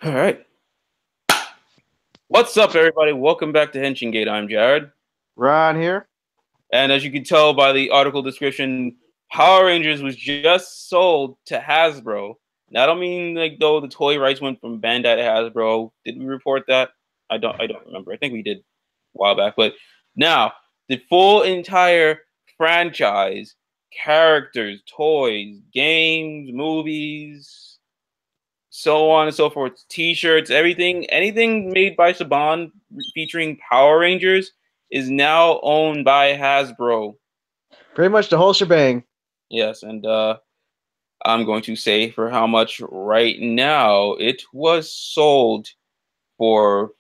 All right. What's up, everybody? Welcome back to Henshin Gate. I'm Jared. Ryan here. And as you can tell by the article description, Power Rangers was just sold to Hasbro. Now, I don't mean like though the toy rights went from Bandai to Hasbro. Did we report that? I don't remember. I think we did a while back. But now the full entire franchise, characters, toys, games, movies, so on and so forth, t-shirts, anything made by Saban featuring Power Rangers is now owned by Hasbro. Pretty much the whole shebang. Yes, and I'm going to say for how much right now. It was sold for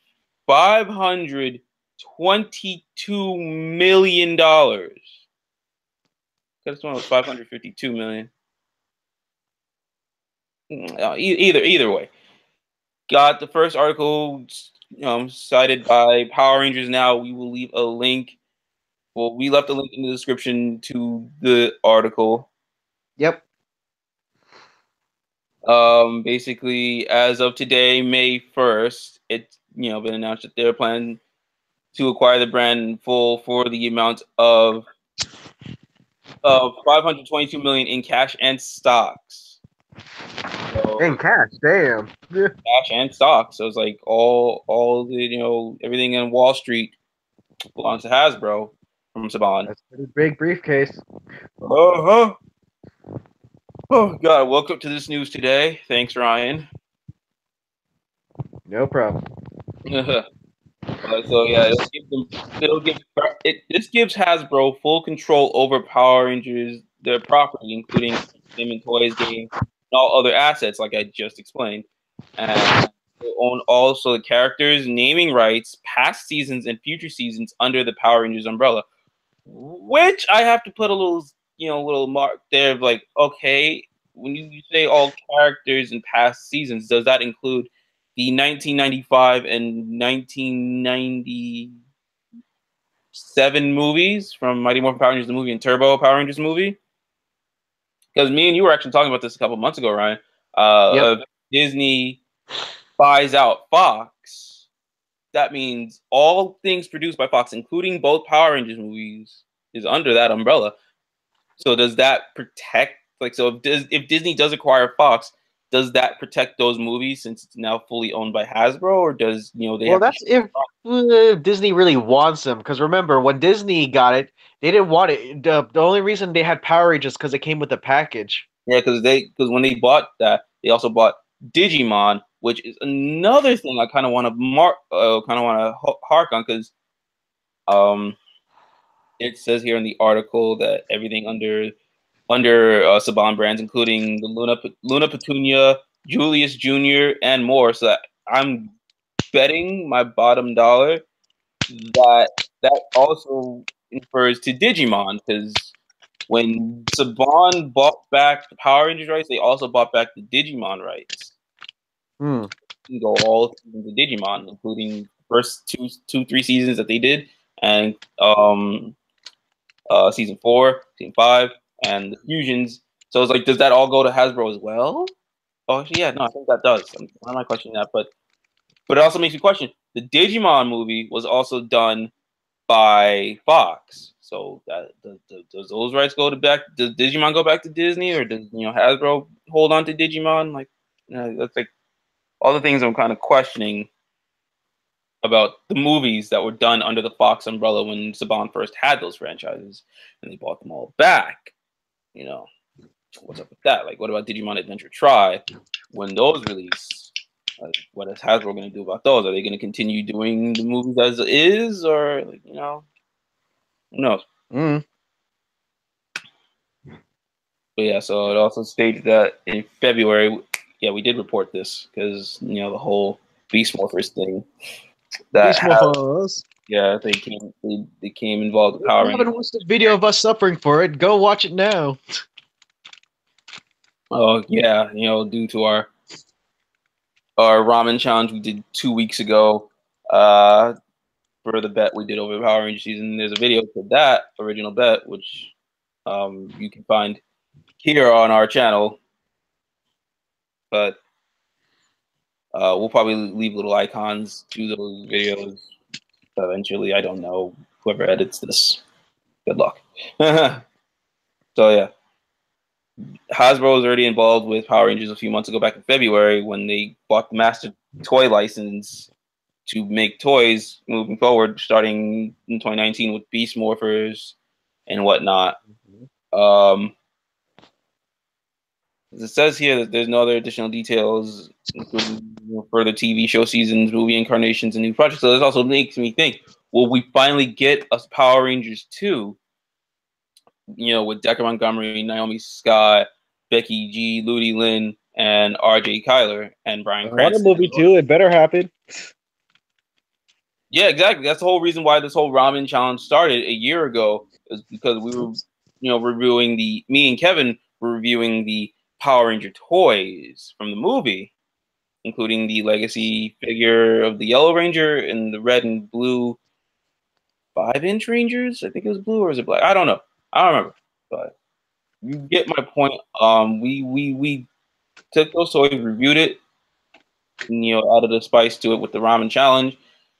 $522 million. This one was 552 million. Either way. Got the first article cited by Power Rangers Now. We will leave a link. Well, we left a link in the description to the article. Yep. Basically, as of today, May 1st, it's been announced that they're planning to acquire the brand in full for the amount of 522 million in cash and stocks. So, In cash, damn. cash and stocks. So it's like all the everything in Wall Street belongs to Hasbro from Saban. That's a pretty big briefcase. Uh-huh. Oh God! Welcome to this news today. Thanks, Ryan. No problem. So yeah, this gives Hasbro full control over Power Rangers, their property, including entertainment toys, games, and all other assets, like I just explained. And they own also the characters, naming rights, past seasons, and future seasons under the Power Rangers umbrella. Which I have to put a little mark there of like, okay, when you say all characters in past seasons, does that include the 1995 and 1997 movies from Mighty Morphin Power Rangers the movie and Turbo Power Rangers movie? Because me and you were actually talking about this a couple months ago, Ryan. Yep. If Disney buys out Fox, that means all things produced by Fox, including both Power Rangers movies, is under that umbrella. So does that protect? If Disney does acquire Fox, does that protect those movies since it's now fully owned by Hasbro, or does they Well, have to? that's if Disney really wants them. Because remember, when Disney got it, they didn't want it. The only reason they had Power Rangers because it came with the package. Yeah, because when they bought that, they also bought Digimon, which is another thing I kind of want to hark on because um it says here in the article that everything under Saban brands, including the Luna Petunia, Julius Jr., and more. So I'm betting my bottom dollar that also refers to Digimon because when Saban bought back the Power Rangers rights, they also bought back the Digimon rights. Hmm. You go all seasons of Digimon, including the first three seasons that they did, and season 4, season 5, and the fusions. So it's like, does that all go to Hasbro as well? Oh, actually, yeah, no, I think that does. I'm not questioning that, but it also makes me question. The Digimon movie was also done by Fox. So does those rights go to back? Does Digimon go back to Disney, or does Hasbro hold on to Digimon? Like, that's like all the things I'm kind of questioning about the movies that were done under the Fox umbrella when Saban first had those franchises, and they bought them all back. What's up with that? Like, what about Digimon Adventure Try when those release? Like, what is Hasbro going to do about those? Are they going to continue doing the movies as is, or who knows? Mm. But yeah, so it also states that in February, yeah, we did report this because the whole Beast Morphers thing that Beast has, Morphers. yeah, they came involved with If Power you Rangers. haven't watched the video of us suffering for it, go watch it now. Oh yeah, due to our ramen challenge we did 2 weeks ago, for the bet we did over the Power Ranger season. There's a video for that original bet, which you can find here on our channel. But We'll probably leave little icons to those videos eventually. I don't know. Whoever edits this, good luck. So yeah, Hasbro was already involved with Power Rangers a few months ago, back in February, when they bought the master toy license to make toys moving forward, starting in 2019 with Beast Morphers and whatnot. Um, it says here that there's no other additional details, including further TV show seasons, movie incarnations, and new projects. So this also makes me think: will we finally get a Power Rangers 2? With Decker Montgomery, Naomi Scott, Becky G, Ludi Lin, and R.J. Kyler, and Bryan I want a Cranston. movie too. It better happen. Yeah, exactly. That's the whole reason why this whole ramen challenge started a year ago, is because we were, reviewing me and Kevin were reviewing the Power Ranger toys from the movie, including the legacy figure of the Yellow Ranger and the red and blue 5-inch Rangers. I think it was blue, or is it black? I don't know. I don't remember. But you get my point. We took those toys, reviewed it, and, added a spice to it with the ramen challenge.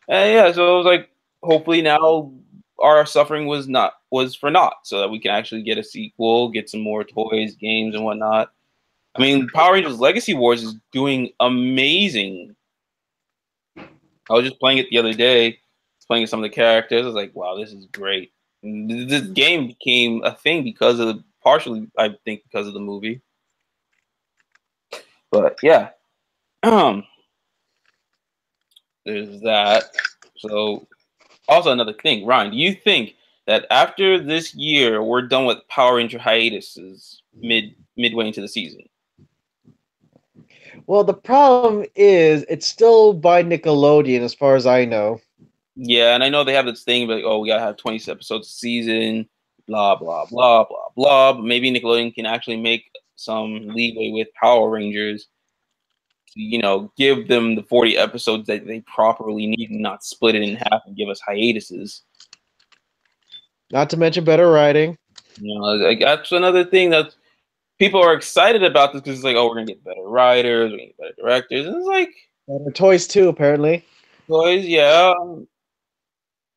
And yeah, so it was like, hopefully now our suffering was for naught, so that we can actually get a sequel, get some more toys, games, and whatnot. I mean, Power Rangers Legacy Wars is doing amazing. I was just playing it the other day, playing some of the characters. I was like, wow, this is great. And this game became a thing partially, I think, because of the movie. But yeah, there's that. So, also another thing, Ryan, do you think that after this year we're done with Power Ranger hiatuses midway into the season? Well, the problem is it's still by Nickelodeon, as far as I know. Yeah, and I know they have this thing like, oh, we gotta have 20 episodes a season, blah blah blah blah blah. But maybe Nickelodeon can actually make some leeway with Power Rangers to, give them the 40 episodes that they properly need and not split it in half and give us hiatuses. Not to mention better writing. Like, that's another thing that people are excited about this, because it's like, oh, we're gonna get better writers, we're gonna get better directors, and it's like Better toys too, apparently. toys. Yeah,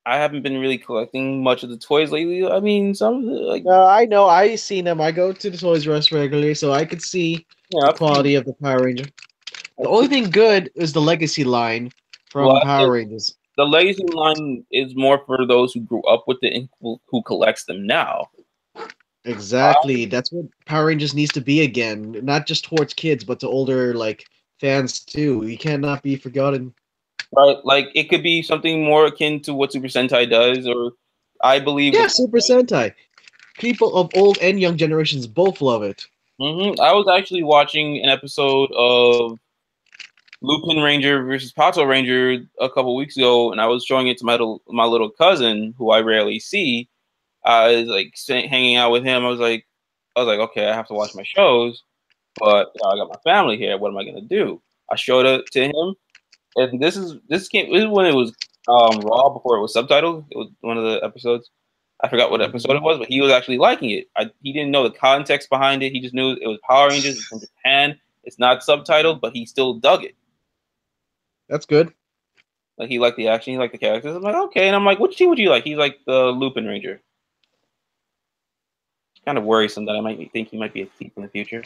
I haven't been really collecting much of the toys lately. I mean, some of the I know. I seen them. I go to the Toys R Us regularly, so I could see the quality of the Power Ranger. The only thing good is the Legacy line from Power Rangers. The Legacy line is more for those who grew up with it and who collects them now. Exactly. That's what Power Rangers needs to be again. Not just towards kids, but to older fans too. You cannot be forgotten. Right, like it could be something more akin to what Super Sentai does, or I believe. Yeah, Super Sentai. People of old and young generations both love it. I was actually watching an episode of Lupin Ranger versus Pato Ranger a couple weeks ago, and I was showing it to my little cousin, who I rarely see. I was like hanging out with him. I was like, okay, I have to watch my shows, but I got my family here. What am I gonna do? I showed it to him, and this is when it was raw, before it was subtitled. It was one of the episodes. I forgot what episode it was, but he was actually liking it. He didn't know the context behind it. He just knew it was Power Rangers. It's from Japan. It's not subtitled, but he still dug it. That's good. Like, he liked the action. He liked the characters. I'm like, okay. And I'm like, which team would you like? He's like the Lupin Ranger. It's kind of worrisome that I think he might be a thief in the future.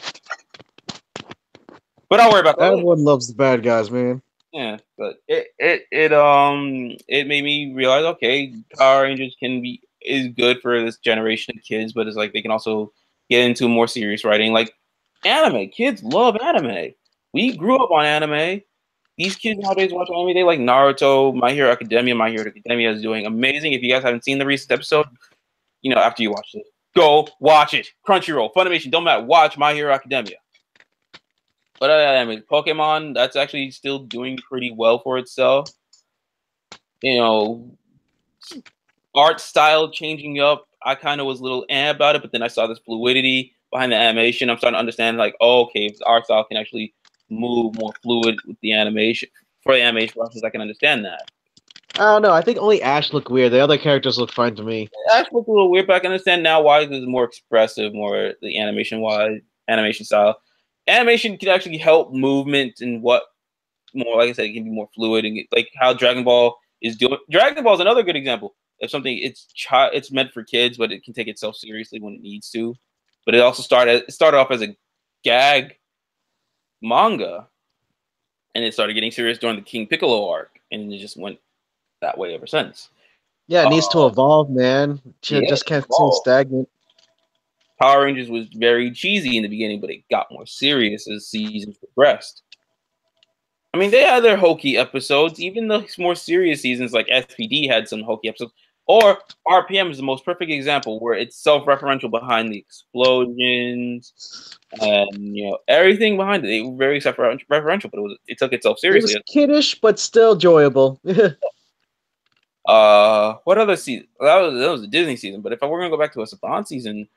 But I'll worry about that. Everyone loves the bad guys, man. Yeah, but it made me realize, okay, Power Rangers is good for this generation of kids, but it's like they can also get into more serious writing, like anime. Kids love anime. We grew up on anime. These kids nowadays watch anime. They like Naruto, My Hero Academia. My Hero Academia is doing amazing. If you guys haven't seen the recent episode, after you watch it, go watch it. Crunchyroll, Funimation, don't matter. Watch My Hero Academia. But I mean, Pokemon, that's actually still doing pretty well for itself. Art style changing up. I kind of was a little about it, but then I saw this fluidity behind the animation. I'm starting to understand, like, oh, okay, if the art style can actually move more fluid with the animation, for the animation process, I can understand that. I don't know. I think only Ash looked weird. The other characters look fine to me. Ash looked a little weird, but I can understand now why it's more expressive, more the animation style. Animation can actually help movement and what more, like I said, it can be more fluid, and like how Dragon Ball is doing. Dragon Ball is another good example of something. It's meant for kids, but it can take itself seriously when it needs to. But it also started off as a gag manga, and it started getting serious during the King Piccolo arc, and it just went that way ever since. Yeah, it needs to evolve, man. Yeah, Just can't stay stagnant. Power Rangers was very cheesy in the beginning, but it got more serious as seasons progressed. I mean, they had their hokey episodes. Even the more serious seasons, like SPD, had some hokey episodes. Or RPM is the most perfect example, where it's self-referential behind the explosions and everything behind it. They were very self-referential, but it took itself seriously. It was kiddish, but still enjoyable. What other season? That was a Disney season. But if I were gonna go back to a Saban season,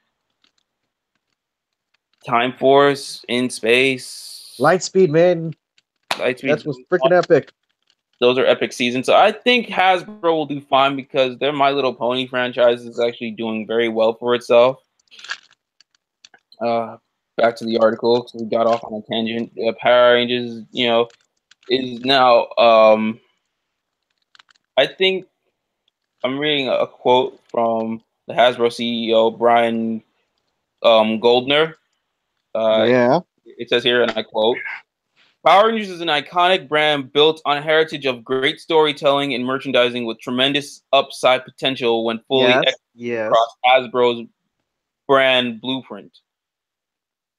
Time Force, In Space, Lightspeed, man. Lightspeed, That was freaking epic. Those are epic seasons. So I think Hasbro will do fine because their My Little Pony franchise is actually doing very well for itself. Back to the article, because we got off on a tangent. Power Rangers, is now. I think I'm reading a quote from the Hasbro CEO Rhyan Goldner. Yeah. It says here, and I quote: Power Rangers is an iconic brand built on a heritage of great storytelling and merchandising with tremendous upside potential when fully executed across Hasbro's brand blueprint.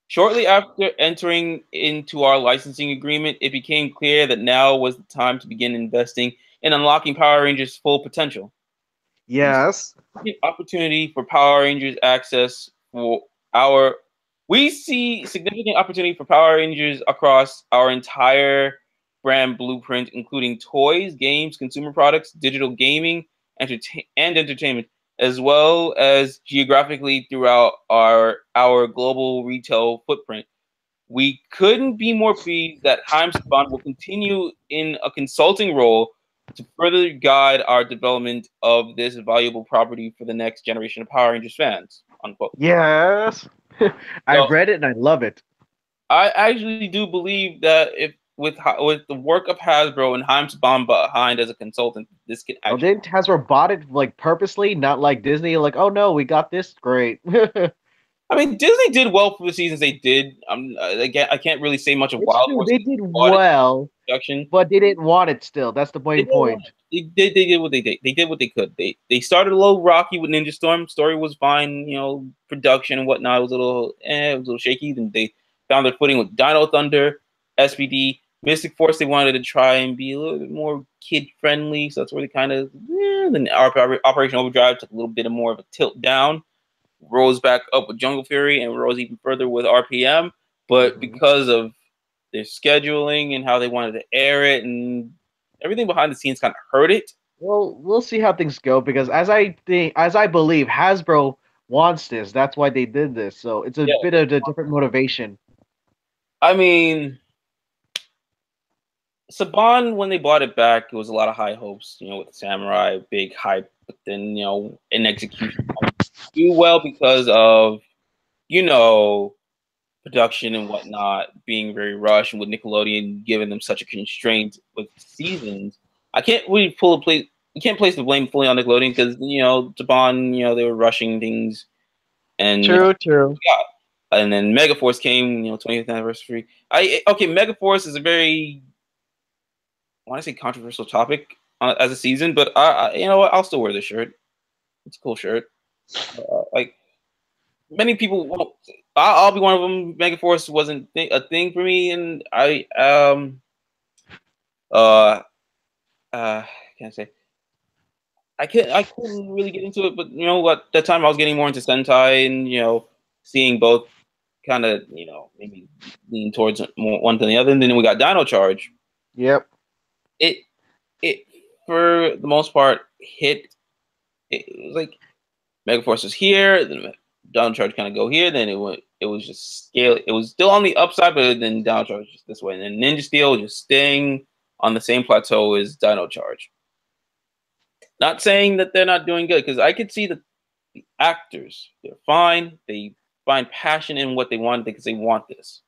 Shortly after entering into our licensing agreement, it became clear that now was the time to begin investing in unlocking Power Rangers' full potential. Yes. Opportunity for Power Rangers access for our we see significant opportunity for Power Rangers across our entire brand blueprint, including toys, games, consumer products, digital gaming, and entertainment, as well as geographically throughout our global retail footprint. We couldn't be more pleased that Saban will continue in a consulting role to further guide our development of this valuable property for the next generation of Power Rangers fans. Unquote. Yes. I've read it and I love it. I actually do believe that if with the work of Hasbro and Saban behind as a consultant, this could actually. Didn't Hasbro bought it like purposely, not like Disney? Like, oh no, we got this. Great. I mean, Disney did well for the seasons they did. Again, I can't really say much of It's Wild true, Horse. they did well, but they didn't want it still. That's the main point. They did what they did. They did what they could. They started a little rocky with Ninja Storm. Story was fine, production and whatnot. It was a little shaky. Then they found their footing with Dino Thunder, SPD, Mystic Force. They wanted to try and be a little bit more kid friendly, so that's where they kind of. Then Operation Overdrive took a little bit more of a tilt down, rose back up with Jungle Fury, and rose even further with RPM. But because of their scheduling and how they wanted to air it and everything behind the scenes kind of hurt it. Well, we'll see how things go because as I believe, Hasbro wants this. That's why they did this. So it's a bit of a different motivation. I mean, Saban, when they bought it back, it was a lot of high hopes, with the Samurai, big hype, but then, in execution, do well because of, production and whatnot being very rushed, and with Nickelodeon giving them such a constraint with seasons. I can't really you can't place the blame fully on Nickelodeon because Saban, they were rushing things, and true. Yeah, and then Megaforce came, 20th anniversary. Megaforce is a very, I want to say, controversial topic as a season, but you know what? I'll still wear this shirt. It's a cool shirt. Like many people won't. I'll be one of them. Megaforce wasn't a thing for me, and I can't say I couldn't really get into it. But you know what? That time I was getting more into Sentai, and seeing both kind of maybe lean towards one than the other. And then we got Dino Charge. Yep. It for the most part hit. It was like Megaforce was here, then Dino Charge kind of go here, then it went. It was just scale. It was still on the upside, but then Dino Charge just this way, and then Ninja Steel just staying on the same plateau as Dino Charge. Not saying that they're not doing good, because I could see that the actors, they're fine. They find passion in what they want because they want this.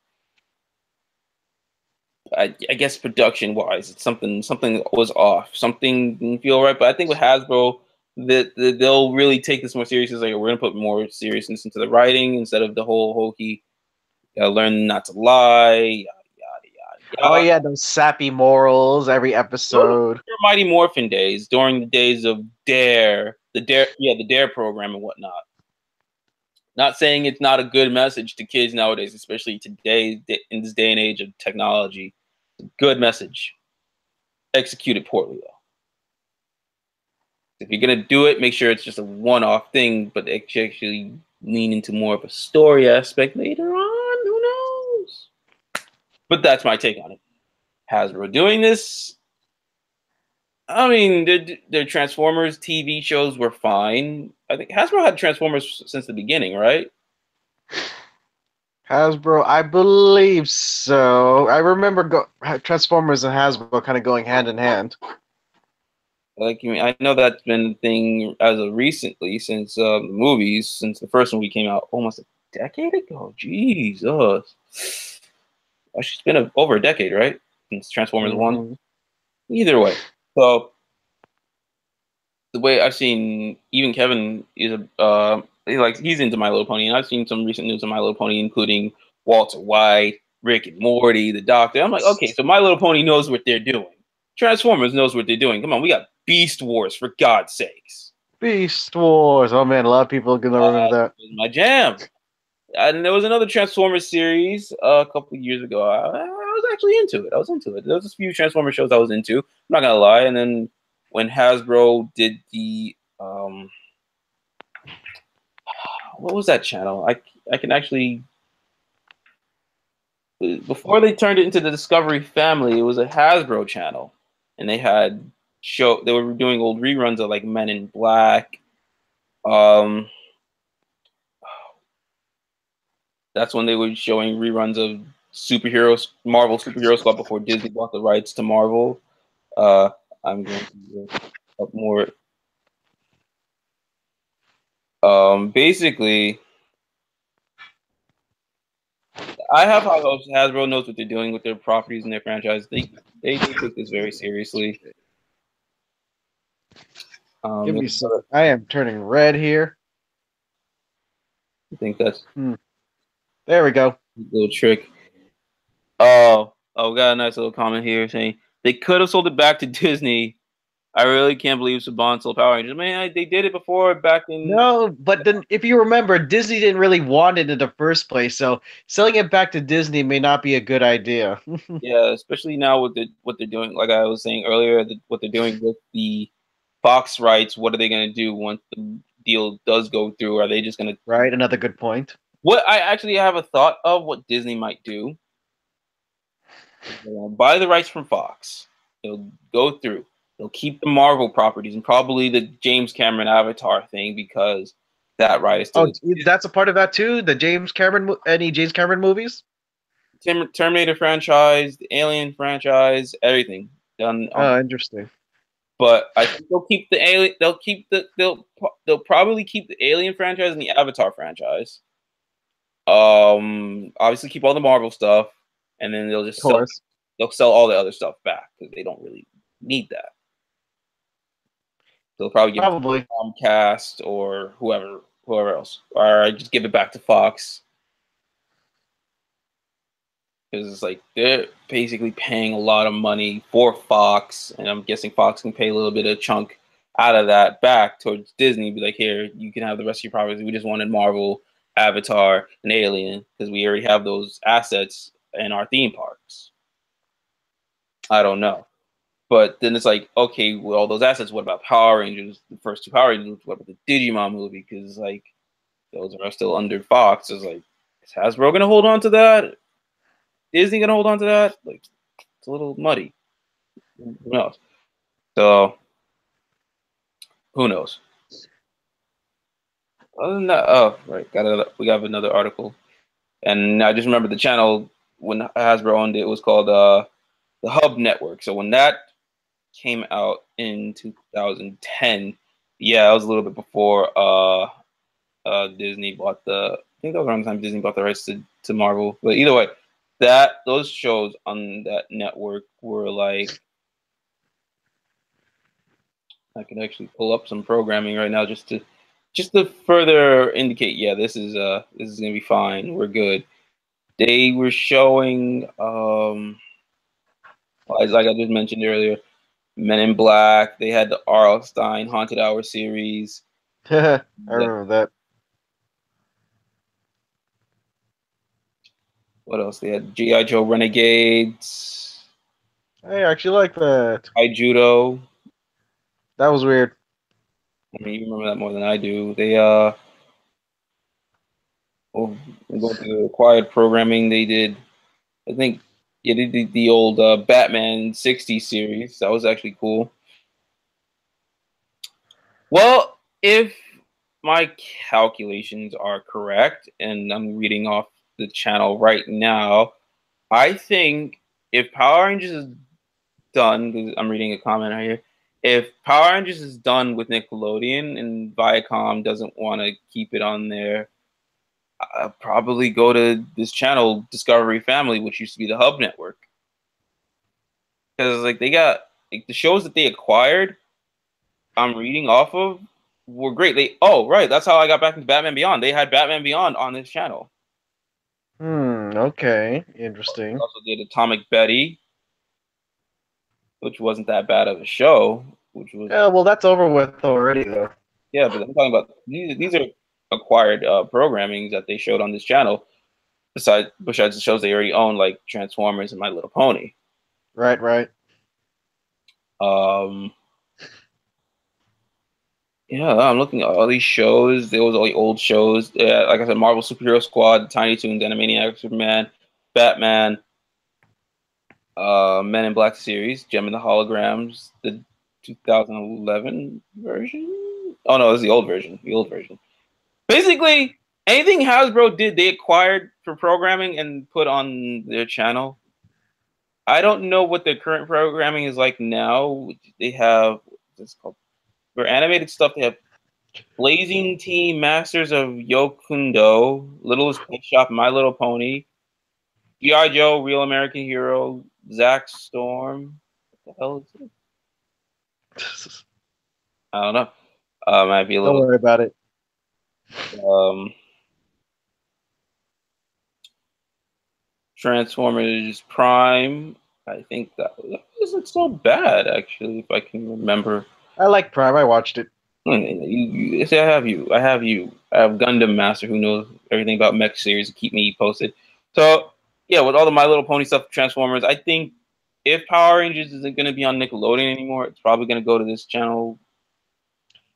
I guess production wise, it's something was off. Something didn't feel right. But I think with Hasbro, that they'll really take this more serious. It's like we're gonna put more seriousness into the writing instead of the whole hokey. Learn not to lie. Oh yeah, those sappy morals every episode. Mighty Morphin days during the days of the Dare program and whatnot. Not saying it's not a good message to kids nowadays, especially today in this day and age of technology. It's a good message, executed poorly though. If you're gonna do it, make sure it's just a one-off thing, but actually lean into more of a story aspect later on. Who knows? But that's my take on it. Hasbro doing this. I mean, their Transformers TV shows were fine. I think Hasbro had Transformers since the beginning, right? Hasbro, I believe so. I remember Transformers and Hasbro kind of going hand in hand. Like, I mean, I know that's been a thing as of recently since the movies, since the first movie came out almost a decade ago. Jesus. It's been over a decade, right? Since Transformers 1. Either way. So, the way I've seen, even Kevin is he's into My Little Pony, and I've seen some recent news on My Little Pony, including Walter White, Rick and Morty, the Doctor. I'm like, okay, so My Little Pony knows what they're doing. Transformers knows what they're doing. Come on, we got Beast Wars, for God's sakes. Beast Wars. Oh man, a lot of people are gonna remember that. Was my jam. And there was another Transformers series a couple of years ago. I was actually into it. There was a few Transformers shows I was into. I'm not gonna lie. And then when Hasbro did the what was that channel? I can actually, before they turned it into the Discovery Family, it was a Hasbro channel, and they were doing old reruns of like Men in Black. That's when they were showing reruns of Marvel Superhero Squad before Disney bought the rights to Marvel. I'm going to up more. Basically, I have high hopes. Hasbro knows what they're doing with their properties and their franchise. They take this very seriously. Give me some. I am turning red here. I think that's there we go. Little trick. Oh, we got a nice little comment here saying they could have sold it back to Disney. I really can't believe Saban sold Power Rangers. Man, they did it before back in. No, but then if you remember, Disney didn't really want it in the first place, so selling it back to Disney may not be a good idea. Yeah, especially now with what they're doing. Like I was saying earlier, what they're doing with the Fox rights. What are they going to do once the deal does go through? Are they just going to? Right, another good point. What I actually have a thought of what Disney might do. They'll buy the rights from Fox. They'll go through. They'll keep the Marvel properties and probably the James Cameron Avatar thing because that right is still. Oh, that's a part of that too. The James Cameron, any James Cameron movies? Terminator franchise, the Alien franchise, everything done. Oh, interesting. But I think they'll keep the Alien. They'll probably keep the Alien franchise and the Avatar franchise. Obviously keep all the Marvel stuff, and then they'll just sell all the other stuff back because they don't really need that. They'll probably give it to Comcast or whoever else, or just give it back to Fox because it's like they're basically paying a lot of money for Fox, and I'm guessing Fox can pay a little bit of chunk out of that back towards Disney. Be like, here, you can have the rest of your properties. We just wanted Marvel, Avatar, and Alien because we already have those assets in our theme parks. I don't know. But then it's like, okay, with all those assets, what about Power Rangers? The first two Power Rangers, what about the Digimon movie? Because, like, those are still under Fox. It's like, is Hasbro going to hold on to that? Disney going to hold on to that? Like, it's a little muddy. Who knows? So, who knows? Other than that, oh, right, we got another article. And I just remember the channel, when Hasbro owned it, it was called the Hub Network. So when that came out in 2010. Yeah, it was a little bit before Disney bought I think that was around the time Disney bought the rights to Marvel. But either way, those shows on that network were like, I can actually pull up some programming right now just to further indicate, yeah, this is gonna be fine. We're good. They were showing like I just mentioned earlier, Men in Black. They had the R.L. Stine Haunted Hour series. I remember that. What else? They had G.I. Joe Renegades. I actually like that. Judo. That was weird. I mean, you remember that more than I do. They going through the acquired programming. They did, I think, yeah, they did the old Batman '60s series. That was actually cool. Well, if my calculations are correct, and I'm reading off the channel right now, I think if Power Rangers is done, because I'm reading a comment right here, if Power Rangers is done with Nickelodeon and Viacom doesn't want to keep it on there, I'll probably go to this channel, Discovery Family, which used to be the Hub Network. Because like they got like, the shows that they acquired, I'm reading off of were great. Right, that's how I got back into Batman Beyond. They had Batman Beyond on this channel. Okay. Interesting. Also did Atomic Betty, which wasn't that bad of a show. Which was Yeah, well, that's over with already, though. Yeah, but I'm talking about these are acquired programmings that they showed on this channel. Besides the shows they already own, like Transformers and My Little Pony. Right. Yeah, I'm looking at all these shows. There was all the old shows. Yeah, like I said, Marvel Superhero Squad, Tiny Toons, Animaniacs, Superman, Batman, Men in Black series, Gem and the Holograms, the 2011 version. Oh no, it's the old version. The old version. Basically, anything Hasbro did, they acquired for programming and put on their channel. I don't know what the current programming is like now. They have what's called for animated stuff. They have Blazing Team, Masters of Yokundo, Littlest Pet Shop, My Little Pony, G.I. Joe, Real American Hero, Zack Storm. What the hell is it? I don't know. Might be a little. Don't worry about it. Transformers Prime. I think that isn't so bad, actually, if I can remember. I like Prime. I watched it. See, I have you. I have Gundam Master who knows everything about mech series to keep me posted. So, yeah, with all the My Little Pony stuff, Transformers, I think if Power Rangers isn't going to be on Nickelodeon anymore, it's probably going to go to this channel.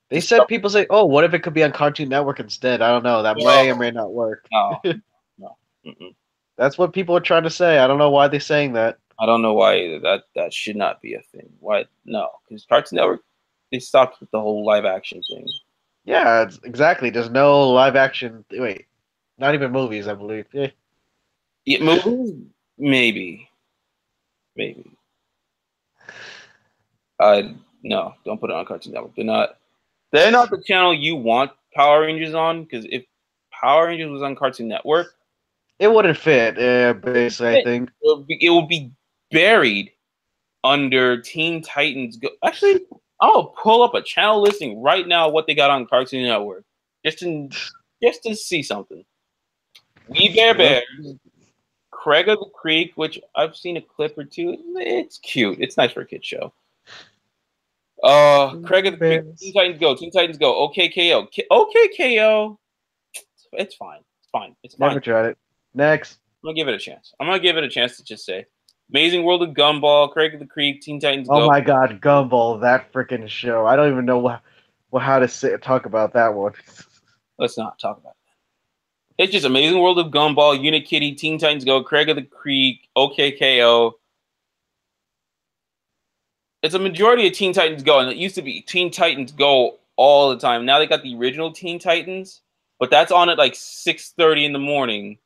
They said people say, "Oh, what if it could be on Cartoon Network instead?" I don't know. That may or may not work. No. That's what people are trying to say. I don't know why they're saying that. I don't know why either. That should not be a thing. Why? No, because Cartoon Network, they stopped with the whole live action thing. Yeah, exactly. There's no live action. Wait, not even movies, I believe. Yeah, movies, maybe. No, don't put it on Cartoon Network. They're not the channel you want Power Rangers on, because if Power Rangers was on Cartoon Network, it wouldn't fit. Basically, I think it would be buried under Teen Titans. Actually, I'll pull up a channel listing right now what they got on Cartoon Network just to see something. We Bare Bears, Craig of the Creek, which I've seen a clip or two. It's cute. It's nice for a kid show. Craig of the Creek, Teen Titans Go, OKKO. OKKO, it's fine. It's fine. Never tried it. Next. I'm gonna give it a chance. To just say Amazing World of Gumball, Craig of the Creek, Teen Titans Go. Oh my God, Gumball, that freaking show. I don't even know how to talk about that one. Let's not talk about that. It's just Amazing World of Gumball, Unikitty, Teen Titans Go, Craig of the Creek, OKKO. It's a majority of Teen Titans Go, and it used to be Teen Titans Go all the time. Now they got the original Teen Titans, but that's on at like 6:30 in the morning.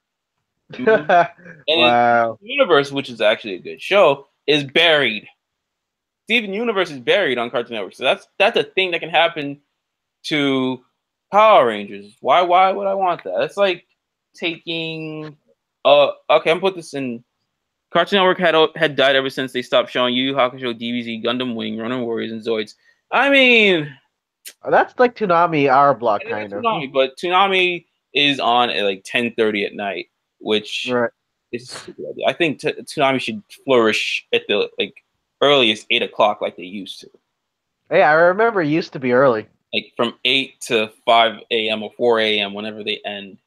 Wow. Universe, which is actually a good show, is buried. Steven Universe is buried on Cartoon Network. So that's a thing that can happen to Power Rangers. Why would I want that? It's like taking Okay, I'm put this in. Cartoon Network had died ever since they stopped showing Yu Yu Hakusho, DBZ, Gundam Wing, Ronin Warriors, and Zoids. I mean, That's like Toonami our block that's kind of. Toonami, but Toonami is on at like 10:30 at night, which Right. is a stupid idea. I think Toonami should flourish at the like earliest 8 o'clock, like they used to, Hey, I remember it used to be early. like from 8 to 5 a.m. or 4 a.m. whenever they end.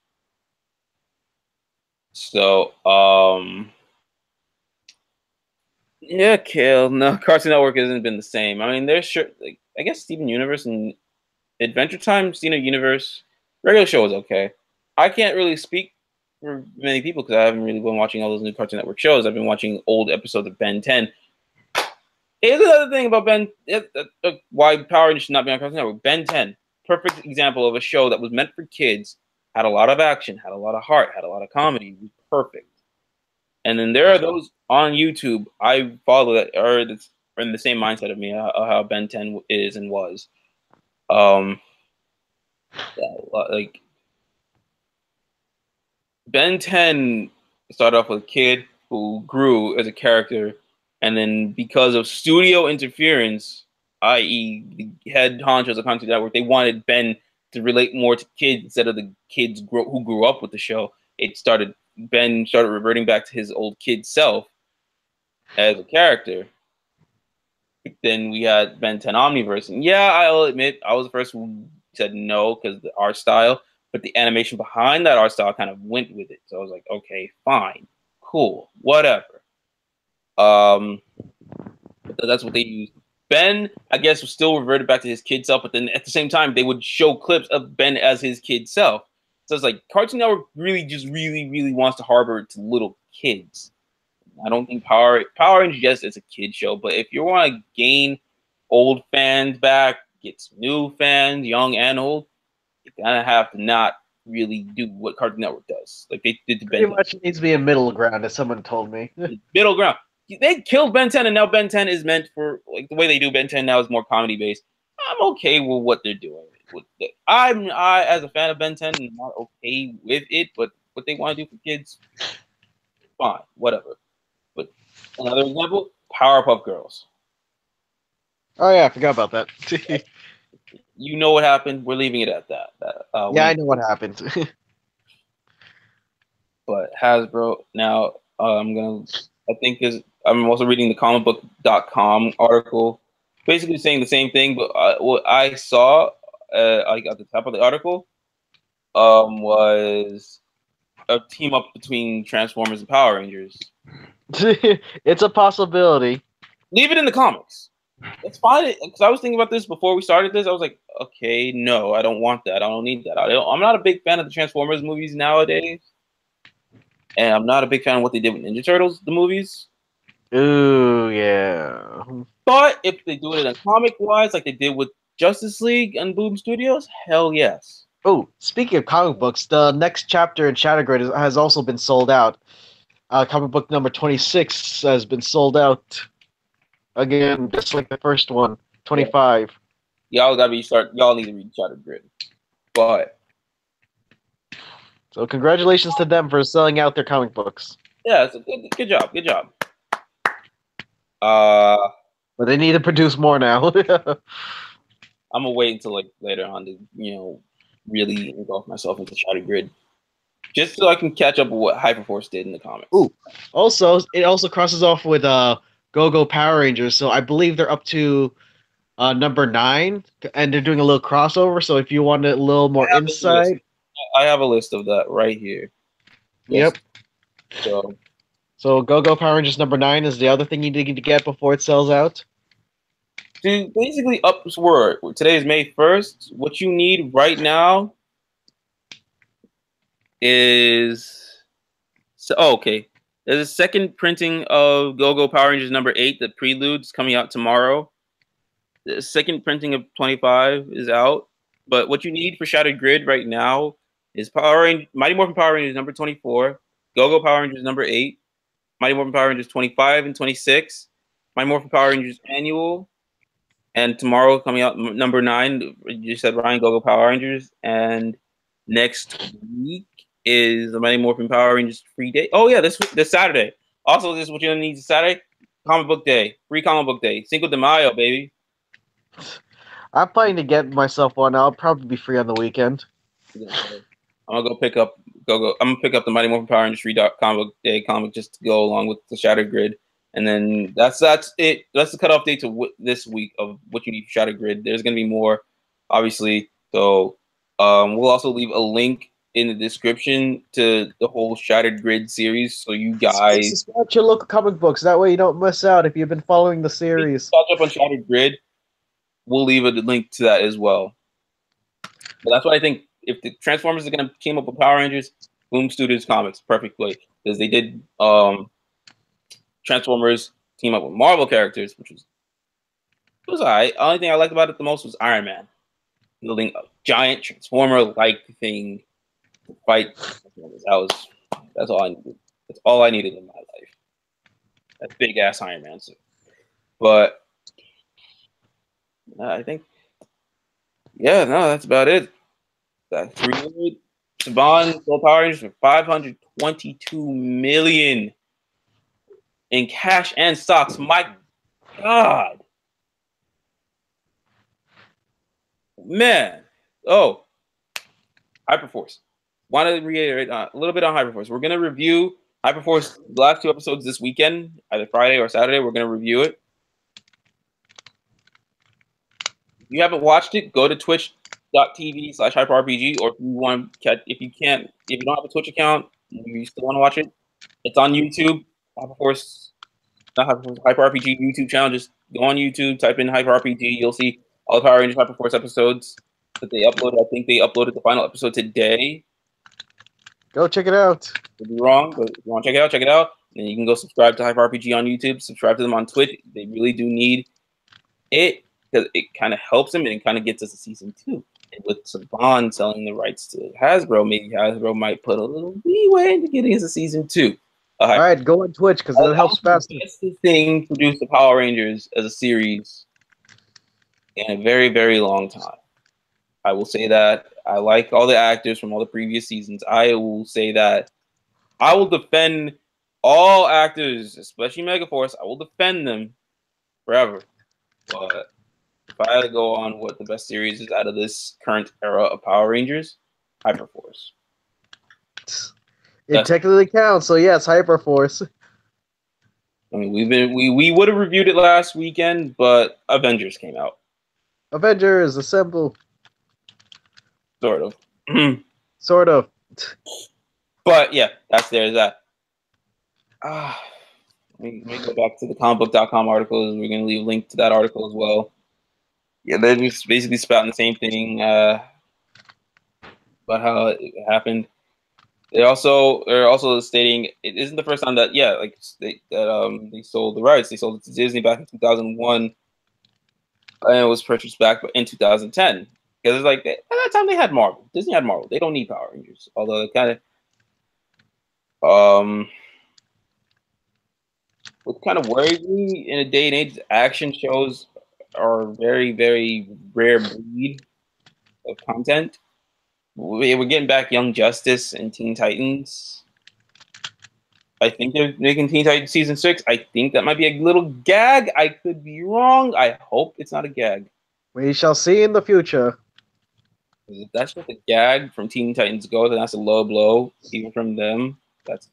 So, yeah, Kale. No, Cartoon Network hasn't been the same. I mean, there's sure, like, I guess Steven Universe and Adventure Time, Steven Universe, regular show is okay. I can't really speak for many people because I haven't really been watching all those new Cartoon Network shows. I've been watching old episodes of Ben 10. Here's another thing about why Power Rangers should not be on Cartoon Network. Ben 10, perfect example of a show that was meant for kids, had a lot of action, had a lot of heart, had a lot of comedy. It was perfect. And then there are those on YouTube I follow that are in the same mindset of me, how Ben 10 is and was. Yeah, like Ben 10 started off with a kid who grew as a character, and then because of studio interference, i.e., the head honchos of Cartoon Network, they wanted Ben to relate more to kids instead of the kids who grew up with the show. Ben started reverting back to his old kid self as a character. Then we had Ben 10 Omniverse, and yeah, I'll admit I was the first who said no because the art style, but the animation behind that art style kind of went with it. So I was like, okay, fine, cool, whatever. But that's what they used. Ben, I guess, was still reverted back to his kid self, but then at the same time, they would show clips of Ben as his kid self. So it's like Cartoon Network really wants to harbor to little kids. I don't think Power Rangers, yes, it's a kid show, but if you want to gain old fans back, get some new fans, young and old, you kind of have to not really do what Cartoon Network does, like they did to Ben 10. Pretty much needs to be a middle ground, as someone told me. Middle ground. They killed Ben 10, and now Ben 10 is meant for like the way they do Ben 10 now is more comedy based. I'm okay with what they're doing. I as a fan of Ben 10, am not okay with it, but what they want to do for kids, fine, whatever. But another example, Powerpuff Girls. Oh yeah, I forgot about that. You know what happened. We're leaving it at that. Yeah, I know what happened. But Hasbro now, I'm also reading the comicbook.com article, basically saying the same thing. But what I saw, like at the top of the article, was a team up between Transformers and Power Rangers. It's a possibility. Leave it in the comics. It's fine. Because I was thinking about this before we started this. I was like, okay, no, I don't want that. I don't need that. I'm not a big fan of the Transformers movies nowadays. And I'm not a big fan of what they did with Ninja Turtles, the movies. Ooh, yeah. But if they do it in a comic-wise, like they did with Justice League and Boom Studios, hell yes. Oh, speaking of comic books, the next chapter in Shattergrid has also been sold out. Comic book number 26 has been sold out. Again, just like the first one, 25. Y'all need to read Shattergrid. But so congratulations to them for selling out their comic books. Yeah, it's a good job. Good job. But they need to produce more now. I'm gonna wait until like later on to really engulf myself into Shattergrid, just so I can catch up with what Hyperforce did in the comics. Ooh, also it also crosses off with Go-Go Power Rangers, so I believe they're up to number 9, and they're doing a little crossover. So if you want a little more insight, I have a list of that right here. Yep. So Go-Go Power Rangers number 9 is the other thing you need to get before it sells out. Dude, basically, upward. Today is May 1st. What you need right now is okay. There's a second printing of Go-Go Power Rangers number 8, the Prelude's coming out tomorrow. The second printing of 25 is out. But what you need for Shattered Grid right now is Mighty Morphin Power Rangers number 24, Go-Go Power Rangers number 8, Mighty Morphin Power Rangers 25 and 26, Mighty Morphin Power Rangers Annual, and tomorrow coming out number 9. You said Rhyan, Go-Go Power Rangers, and next week is the Mighty Morphin Power Rangers free day. Oh yeah, this Saturday. Also, this is what you're gonna need Saturday. Comic book day, free comic book day, Cinco de Mayo, baby. I'm planning to get myself one. I'll probably be free on the weekend. I'm gonna go pick up. I'm gonna pick up the Mighty Morphin Power Rangers free comic book day comic just to go along with the Shattered Grid, and then that's it. That's the cutoff date to this week of what you need for Shattered Grid. There's gonna be more, obviously. So we'll also leave a link in the description to the whole Shattered Grid series, so you guys subscribe to your local comic books. That way you don't miss out if you've been following the series. catch up on Shattered Grid. We'll leave a link to that as well. But that's what I think. If the Transformers are gonna team up with Power Rangers, Boom Studios Comics, perfect way, because they did Transformers team up with Marvel characters, which was alright. Only thing I liked about it the most was Iron Man building a giant Transformer-like thing to fight Transformers. That's all I needed. That's all I needed in my life. That big ass Iron Man suit. But I think, yeah, no, that's about it. That 300 Saban sold Power Rangers for $522 million in cash and stocks. My God, man. Oh, Hyperforce. Want to reiterate a little bit on Hyperforce. We're gonna review Hyperforce the last 2 episodes this weekend, either Friday or Saturday. We're gonna review it. If you haven't watched it, go to twitch.tv/hyperrpg, or if you want to catch, if you don't have a Twitch account, you still want to watch it, it's on YouTube. Hyperforce, not Hyperforce, HyperRPG YouTube channel. Just go on YouTube, type in HyperRPG. You'll see all the Power Rangers Hyperforce episodes that they uploaded. I think they uploaded the final episode today. Go check it out. Could be wrong, but if you want to check it out, check it out. And you can go subscribe to HyperRPG on YouTube. Subscribe to them on Twitch. They really do need it, because it kind of helps them and it kind of gets us a season 2. And with Saban selling the rights to Hasbro, maybe Hasbro might put a little leeway into getting us a season 2. All right, go on Twitch because that helps faster. That's the thing produced the Power Rangers as a series in a very, very long time. I will say that. I like all the actors from all the previous seasons. I will say that. I will defend all actors, especially Megaforce. I will defend them forever. But if I had to go on what the best series is out of this current era of Power Rangers, Hyperforce. It technically counts, so yes, Hyperforce. I mean, we would have reviewed it last weekend, but Avengers came out. Avengers assemble. Sort of. Sort of. But yeah, there's that. Let me go back to the comicbook.com articles. We're going to leave a link to that article as well. Yeah, they're just basically spouting the same thing about how it happened. They're also stating it isn't the first time that they sold the rights. They sold it to Disney back in 2001, and it was purchased back in 2010. Because it's like at that time they had Marvel. Disney had Marvel. They don't need Power Rangers. Although it kind of what kind of worries me in a day and age, action shows are a very, very rare breed of content. We're getting back Young Justice and Teen Titans. I think they're making Teen Titans season 6. I think that might be a little gag. I could be wrong. I hope it's not a gag. We shall see in the future. If that's just a gag from Teen Titans Go, then that's a low blow, even from them. That's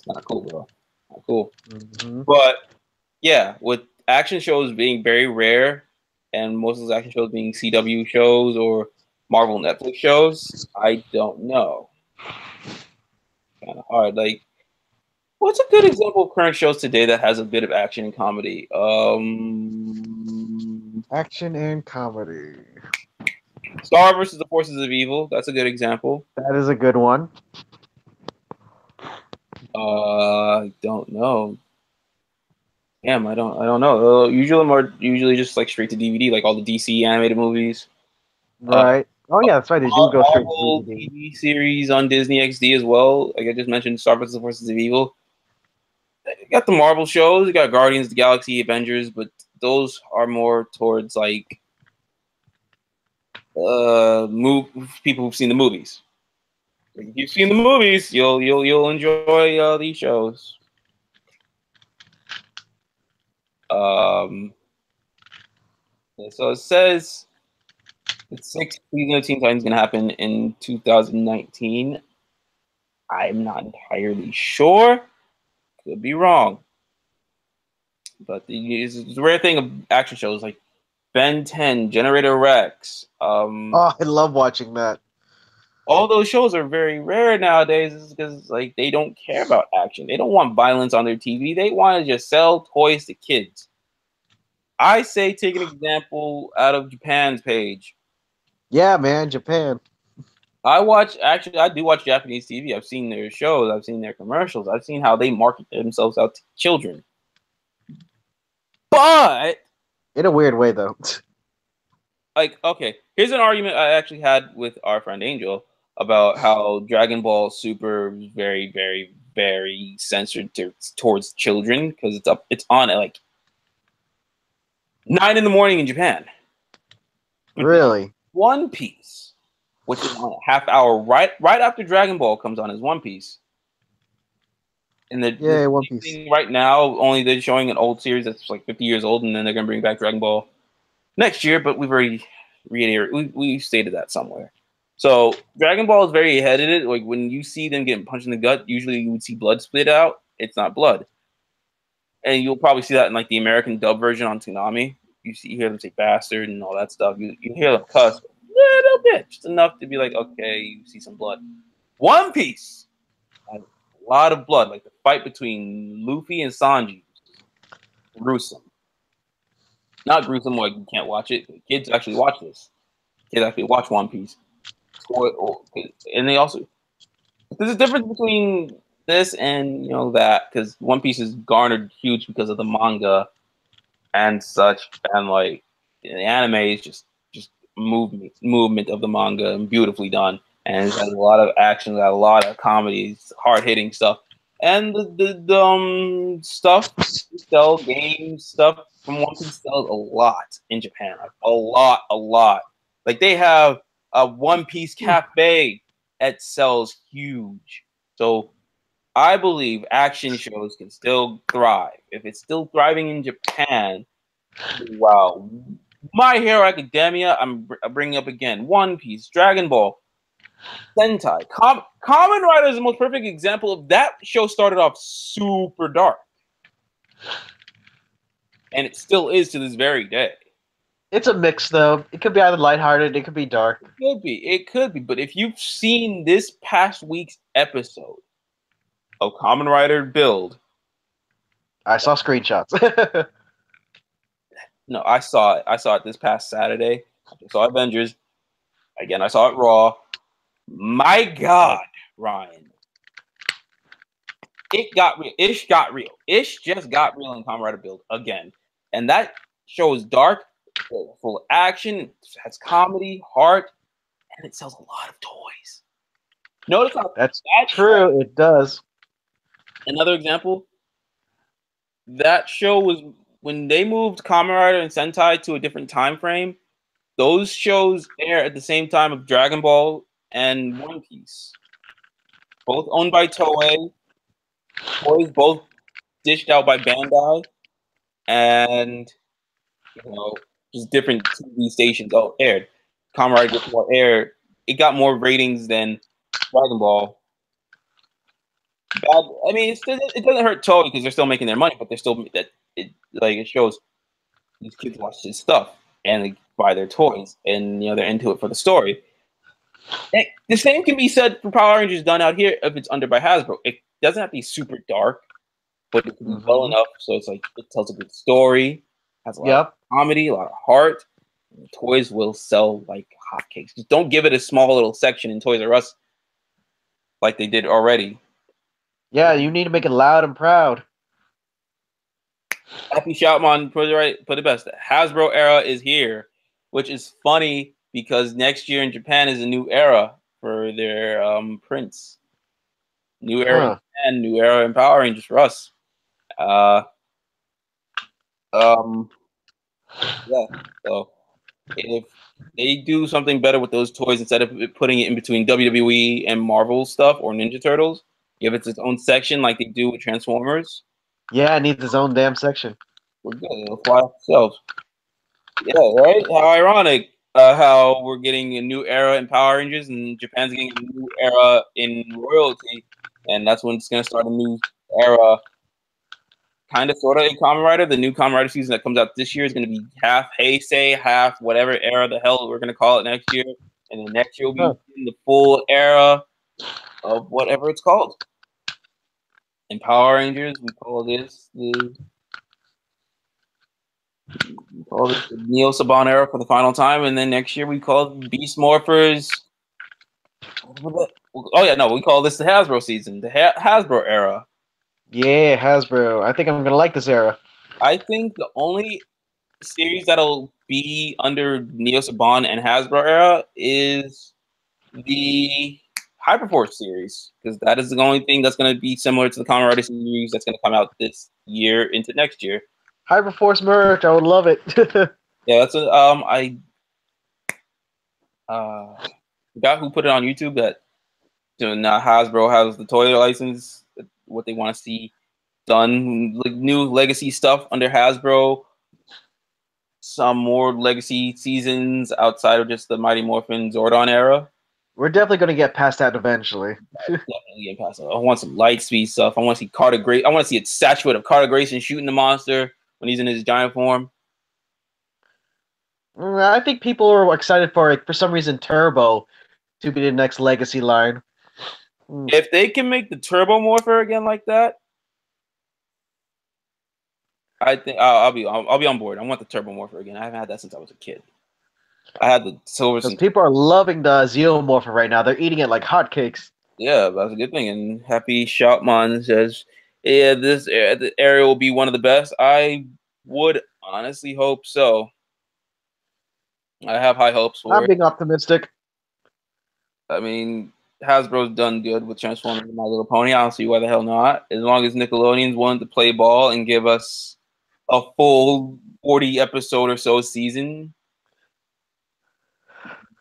not cool, bro. Not cool. Mm-hmm. But yeah, with action shows being very rare, and most of those action shows being CW shows or Marvel Netflix shows, I don't know. Kind of hard. Like, what's a good example of current shows today that has a bit of action and comedy? Action and comedy. Star versus the Forces of Evil. That's a good example. That is a good one. I don't know. Damn, I don't know. Usually just like straight to DVD, like all the DC animated movies. Right. Oh yeah, that's right. They do go straight to DVD. TV series on Disney XD as well. Like I just mentioned, Star vs. the Forces of Evil. You got the Marvel shows. You got Guardians of the Galaxy, Avengers, but those are more towards like people who've seen the movies. If you've seen the movies, you'll enjoy these shows. So it says the sixth season of Teen Titans is going to happen in 2019. I'm not entirely sure. Could be wrong. But it's a rare thing of action shows like Ben 10, Generator Rex. Oh, I love watching that. All those shows are very rare nowadays because like they don't care about action. They don't want violence on their TV. They want to just sell toys to kids. I say take an example out of Japan's page. Yeah, man, Japan. I do watch Japanese TV. I've seen their shows. I've seen their commercials. I've seen how they market themselves out to children. But In a weird way, though. like, okay, here's an argument I actually had with our friend Angel about how Dragon Ball Super is very, very, very censored towards children because it's on at like 9 in the morning in Japan. But Really? One Piece, which is on a half hour right after Dragon Ball comes on, is One Piece. And the One Piece. thing right now, only they're showing an old series that's like 50 years old, and then they're gonna bring back Dragon Ball next year. But we've already we stated that somewhere. So Dragon Ball is very ahead of it. Like when you see them getting punched in the gut, usually you would see blood split out. It's not blood, and you'll probably see that in like the American dub version on Toonami. You hear them say bastard and all that stuff. You hear them cuss a little bit, just enough to be like, okay, you see some blood. One Piece has a lot of blood, like the fight between Luffy and Sanji. Gruesome. Not gruesome, like you can't watch it. Kids actually watch this. Kids actually watch One Piece. And they also, there's a difference between this and that, because One Piece is garnered huge because of the manga and such, and like the anime is just movement of the manga and beautifully done, and it has a lot of action, a lot of comedy, hard hitting stuff, and the stuff sell games stuff from One Piece sells a lot in Japan, like a lot. Like they have a One Piece cafe that sells huge. So I believe action shows can still thrive. If it's still thriving in Japan, wow. My Hero Academia, I'm bringing up again. One Piece, Dragon Ball, Sentai. Kamen Rider is the most perfect example of that. Show started off super dark. And it still is to this very day. It's a mix, though. It could be either lighthearted, it could be dark. It could be. But if you've seen this past week's episode of Kamen Rider Build, I saw screenshots. no, I saw it. I saw it this past Saturday. I saw Avengers. Again, I saw it Raw. My God, Ryan. It got real. Ish got real. Ish just got real in Kamen Rider Build again. And that show is dark, full of action, it has comedy, heart, and it sells a lot of toys. Notice how That's true. It does. Another example, that show was when they moved Kamen Rider and Sentai to a different time frame. Those shows air at the same time of Dragon Ball and One Piece, both owned by Toei. Toys both dished out by Bandai, and just different TV stations aired. Kamen Rider gets more air. It got more ratings than Dragon Ball. I mean, it doesn't hurt Toei because they're still making their money, but they're still it shows these kids watch this stuff and they buy their toys, and they're into it for the story. And the same can be said for Power Rangers done out here if it's under by Hasbro. It doesn't have to be super dark, but it can be well enough so it's like it tells a good story, has a lot of comedy, a lot of heart. And the toys will sell like hotcakes. Just don't give it a small little section in Toys R Us like they did already. Yeah, you need to make it loud and proud. Happy Shoutmon put it best. The Hasbro era is here, which is funny because next year in Japan is a new era for their prints. New era in Japan, new era in Power Rangers for us. Yeah. So if they do something better with those toys instead of putting it in between WWE and Marvel stuff or Ninja Turtles, give it its own section like they do with Transformers, Yeah, it needs its own damn section. we're good. It'll fly off the shelves. Yeah, right? How ironic how we're getting a new era in Power Rangers and Japan's getting a new era in royalty. And that's when it's going to start a new era, kind of, sort of, in Kamen Rider. The new Kamen Rider season that comes out this year is going to be half Heisei, half whatever era the hell we're going to call it next year. And then next year will be in the full era of whatever it's called. In Power Rangers, we call this the Neo Saban era for the final time, and then next year we call it Beast Morphers. Oh yeah, no, we call this the Hasbro season, the Hasbro era. Yeah, Hasbro. I think I'm gonna like this era. I think the only series that'll be under Neo Saban and Hasbro era is the Hyperforce series, because that is the only thing that's going to be similar to the Kamen Rider series that's going to come out this year into next year. Hyperforce merch, I would love it. Yeah, that's a, I forgot who put it on YouTube that now Hasbro has the toy license, what they want to see done, like new legacy stuff under Hasbro, some more legacy seasons outside of just the Mighty Morphin Zordon era. We're definitely gonna get past that eventually. Definitely get past it. I want some light speed stuff. I want to see Carter Grace. I want to see a statuette of Carter Grayson shooting the monster when he's in his giant form. I think people are excited for it for some reason. Turbo to be the next legacy line. If they can make the Turbo Morpher again like that, I think I'll be on board. I want the Turbo Morpher again. I haven't had that since I was a kid. I had the silver. Because people are loving the Xenomorpher right now. They're eating it like hotcakes. Yeah, that's a good thing. And Happy Shoutman says, "Yeah, this the area will be one of the best." I would honestly hope so. I have high hopes for I'm it. being optimistic. I mean, Hasbro's done good with Transformers and My Little Pony. I don't see why the hell not. As long as Nickelodeon's willing to play ball and give us a full 40 episode or so season,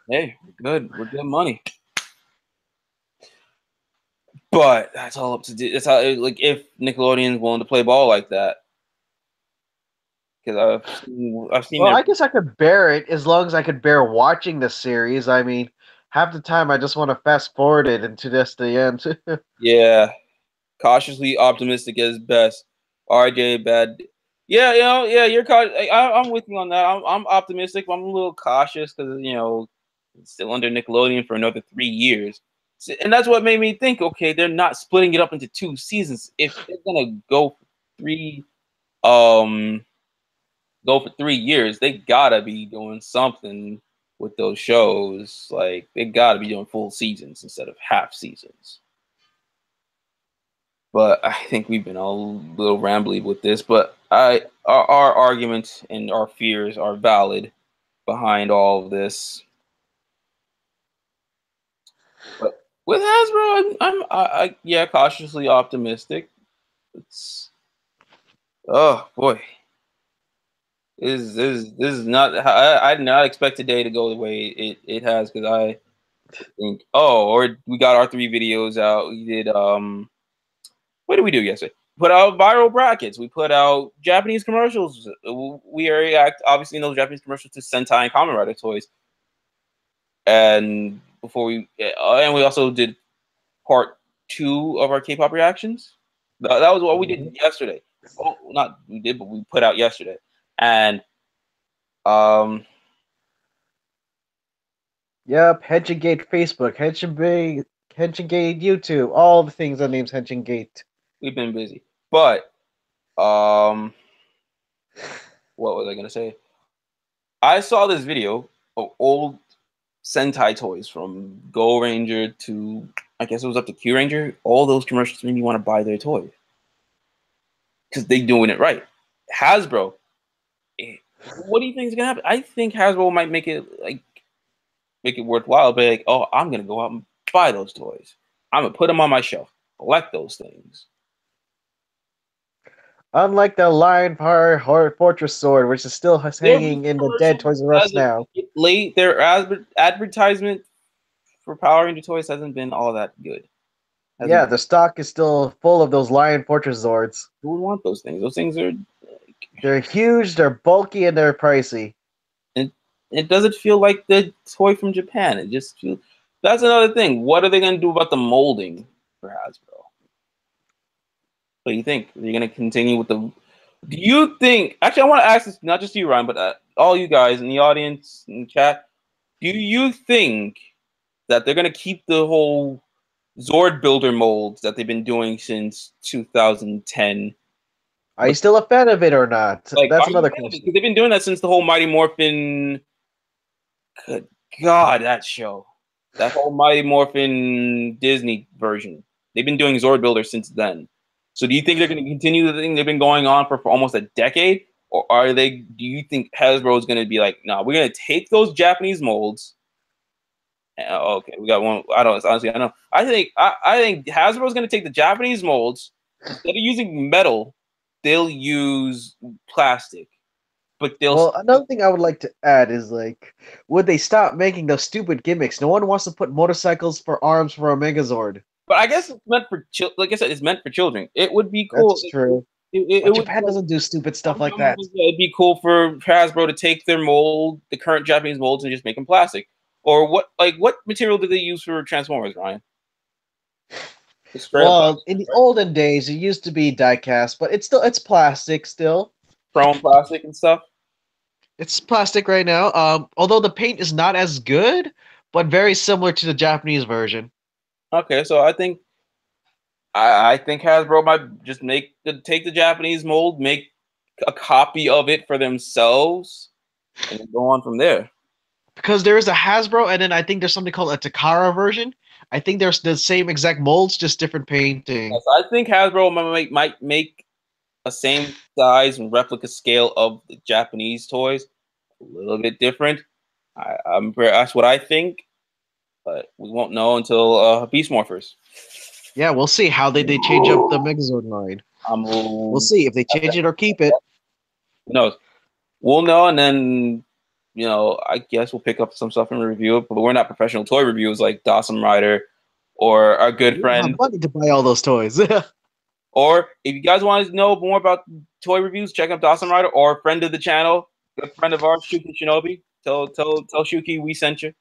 hey, we're good. We're good money. But that's all up to that's how, like, if Nickelodeon's willing to play ball like that, because I've seen Well, their I guess I could bear it as long as I could bear watching the series. I mean, half the time I just want to fast forward it into just the end. yeah, cautiously optimistic as best. RJ bad. Yeah, yeah, you're I'm with you on that. I'm optimistic, but I'm a little cautious because it's still under Nickelodeon for another 3 years, and that's what made me think. Okay, they're not splitting it up into 2 seasons. If they're gonna three, um, go for 3 years, they gotta be doing something with those shows. Like they gotta be doing full seasons instead of half seasons. But I think we've been a little rambly with this. But our arguments and our fears are valid behind all of this. But with Hasbro, yeah, cautiously optimistic. It's oh boy, this is not. I did not expect today to go the way it has, because I think or we got our 3 videos out. We did what did we do yesterday? Put out viral brackets. We put out Japanese commercials. We react obviously in those Japanese commercials to Sentai and Kamen Rider toys. And and we also did part 2 of our K-pop reactions. That was what we did yesterday. Oh, not we did, but we put out yesterday. And Yep, Henshin Gate Facebook, Henshin Gate YouTube, all the things that names Henshin Gate. we've been busy. But what was I gonna say? I saw this video of old Sentai toys from Go Ranger to, I guess it was up to Q Ranger. All those commercials made me want to buy their toys because they doing it right. Hasbro, what do you think is gonna happen? I think Hasbro might make it worthwhile. Be like, oh, I'm gonna go out and buy those toys. I'm gonna put them on my shelf, collect those things. Unlike the Lion Power Fortress sword, which is still Their hanging in the dead commercials Toys R Us as of now. late, their advertisement for Power Ranger toys hasn't been all that good. Yeah, Hasn't. the stock is still full of those Lion Fortress Zords. Who would want those things? Those things are. They're huge, they're bulky, and they're pricey. It, it doesn't feel like the toy from Japan. It just feels. That's another thing. What are they going to do about the molding for Hasbro? What do you think? Are you going to continue with the? Do you think? Actually, I want to ask this not just you, Ryan, but all you guys in the audience in the chat. Do you think that they're going to keep the whole Zord builder molds that they've been doing since 2010? Are you But still a fan of it or not? like, That's are you another fan of it? question. Because they've been doing that since the whole Mighty Morphin. Good God, that show, that whole Mighty Morphin Disney version. They've been doing Zord builder since then. So, do you think they're going to continue the thing they've been going on for almost a decade, or are they? Do you think Hasbro is going to be like, no, we're going to take those Japanese molds? Okay, we got one. I don't honestly. I know. I think Hasbro is going to take the Japanese molds instead of using metal. They'll use plastic, but they'll. Well, another thing I would like to add is like, would they stop making those stupid gimmicks? No one wants to put motorcycles for arms for a Megazord. But I guess it's meant for like I said, it's meant for children. It would be cool. That's true. It But would Japan doesn't do stupid stuff like that. it'd be cool for Hasbro to take their mold, the current Japanese molds, and just make them plastic. Or what material do they use for Transformers, Ryan? It's straight up Well, plastic, in the right? olden days, it used to be die-cast, but it's plastic still. Chrome plastic and stuff. It's plastic right now. Although the paint is not as good, but very similar to the Japanese version. Okay, so I think Hasbro might just take the Japanese mold, make a copy of it for themselves, and then go on from there. Because there is a Hasbro, and then I think there's something called a Takara version. I think there's the same exact molds, just different painting. Yes, I think Hasbro might make a same size and replica scale of the Japanese toys, a little bit different. That's what I think, but we won't know until Beast Morphers. Yeah, we'll see how they change up the Megazord line. We'll Who see if they change it or keep it. knows? We'll know, and then I guess we'll pick up some stuff and review it. But we're not professional toy reviewers like Dawson Rider or our good We don't have friend. money to buy all those toys. Or if you guys want to know more about toy reviews, check out Dawson Rider or a friend of the channel, good friend of ours, Shuki Shinobi. Tell Shuki we sent you.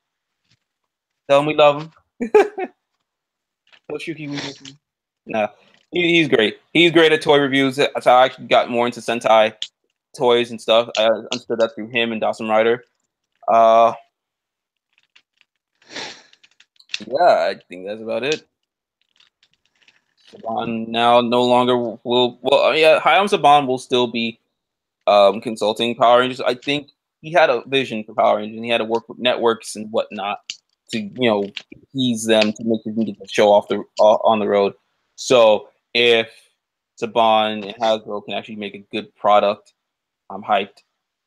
Tell him we love him. Tell Shuki we miss him. Nah, he's great. He's great at toy reviews. That's how I actually got more into Sentai toys and stuff. I understood that through him and Dawson Rider. Yeah, I think that's about it. Saban now no longer will. Well, yeah, Hayam Saban will still be consulting Power Rangers. I think he had a vision for Power Rangers, and he had to work with networks and whatnot to ease them to make them get the show on the road. So if Saban and Hasbro can actually make a good product, I'm hyped.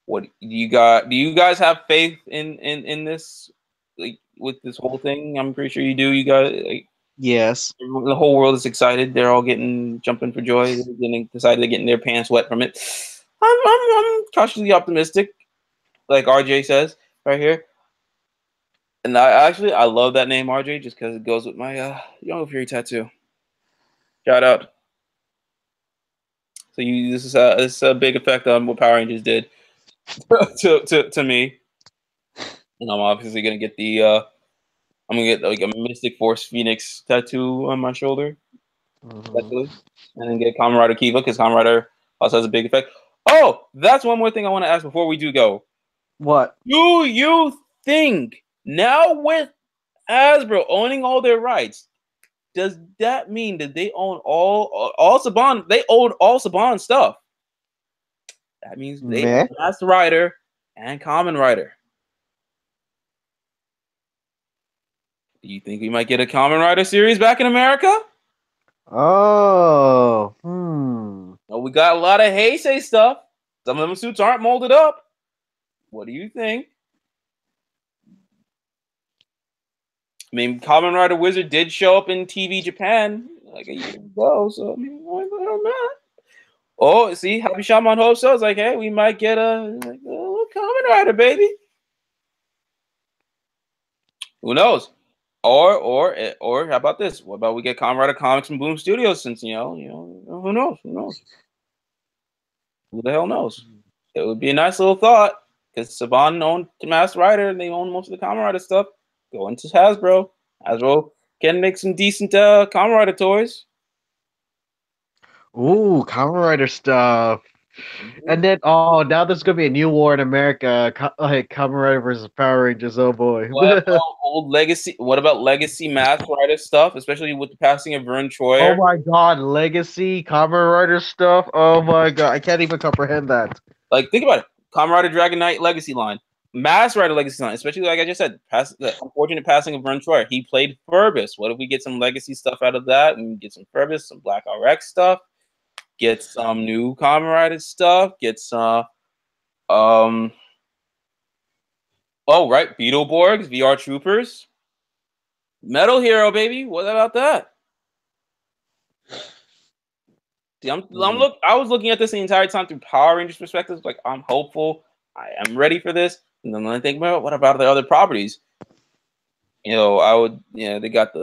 What do you got? Do you guys have faith in this? Like with this whole thing, I'm pretty sure you do. You guys, like, Yes. the whole world is excited. They're all jumping for joy. They're getting their pants wet from it. I'm cautiously optimistic, like RJ says right here. And I love that name RJ just because it goes with my Young Fury tattoo. Shout out. So this is a big effect on what Power Rangers did to me. And I'm obviously gonna get I'm gonna get like a Mystic Force Phoenix tattoo on my shoulder, especially, and then get Kamen Rider Kiva because Kamen Rider also has a big effect. Oh, that's one more thing I want to ask before we do go. What? Do you think now with Hasbro owning all their rights, does that mean that they own all Saban? They own all Saban stuff. That means they Meh. own Master Rider and Kamen Rider. Do you think we might get a Kamen Rider series back in America? Oh. No, we got a lot of Heisei stuff. Some of them suits aren't molded up. What do you think? I mean, Kamen Rider Wizard did show up in TV Japan like a year ago, so I mean, why not? Oh, see, Happy Shaman Hope so. It's like, hey, we might get a Kamen Rider, baby. Who knows? Or how about this? What about we get Kamen Rider Comics from Boom Studios? Since who knows? Who knows? Who the hell knows? It would be a nice little thought because Saban owned Masked Rider and they own most of the Kamen Rider stuff. Go into Hasbro. Hasbro can make some decent Kamen Rider toys. Ooh, Kamen Rider stuff. And then, now there's gonna be a new war in America. Like Kamen Rider versus Power Rangers. Oh boy. What about old legacy? What about legacy Masked Rider stuff, especially with the passing of Vern Oh Troyer? my God, Legacy Kamen Rider stuff. Oh my God, I can't even comprehend that. Like, think about it. Kamen Rider Dragon Knight Legacy line. Masked Rider Legacy line, especially like I just said, the unfortunate passing of Vern Troyer. He played Furbus. What if we get some legacy stuff out of that? And get some Furbus, some Black RX stuff, get some new Kamen Rider stuff, get some oh right, Beetleborgs, VR Troopers, Metal Hero, baby. What about that? See, I was looking at this the entire time through Power Rangers perspectives. Like, I'm hopeful. I am ready for this. And then I think about what about the other properties? They got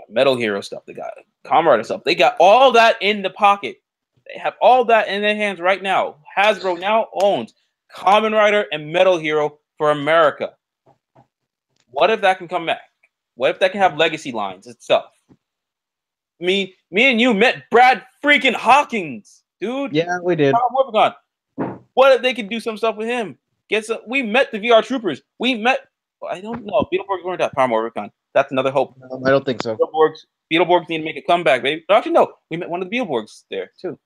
Metal Hero stuff. They got Kamen Rider stuff. They got all that in the pocket. They have all that in their hands right now. Hasbro now owns Kamen Rider and Metal Hero for America. What if that can come back? What if that can have legacy lines itself? Me and you met Brad freaking Hawkins, dude. Yeah, we did. What if they could do some stuff with him? We met the VR Troopers. I don't know. Beetleborgs weren't at Power Morphicon. That's another hope. I don't think so. Beetleborgs need to make a comeback, baby. But actually, no. We met one of the Beetleborgs there, too.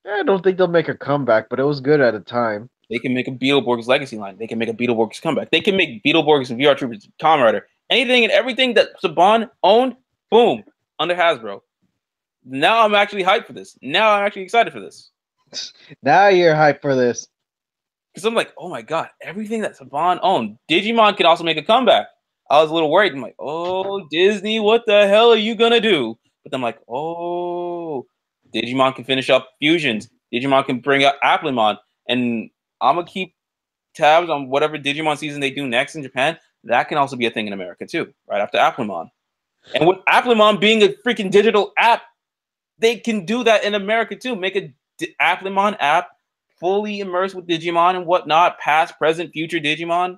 I don't think they'll make a comeback, but it was good at a time. They can make a Beetleborgs legacy line. They can make a Beetleborgs comeback. They can make Beetleborgs and VR Troopers, Kamen Rider. Anything and everything that Saban owned, boom, under Hasbro. Now I'm actually hyped for this. Now I'm actually excited for this. Now you're hyped for this. Because I'm like, oh my God, everything that Saban owned. Digimon can also make a comeback. I was a little worried. I'm like, oh, Disney, what the hell are you going to do? But I'm like, oh, Digimon can finish up fusions. Digimon can bring out Applemon. And I'm going to keep tabs on whatever Digimon season they do next in Japan. That can also be a thing in America, too, right after Applemon. And with Applemon being a freaking digital app, they can do that in America, too. Make a Applemon app fully immersed with Digimon and whatnot, past, present, future Digimon.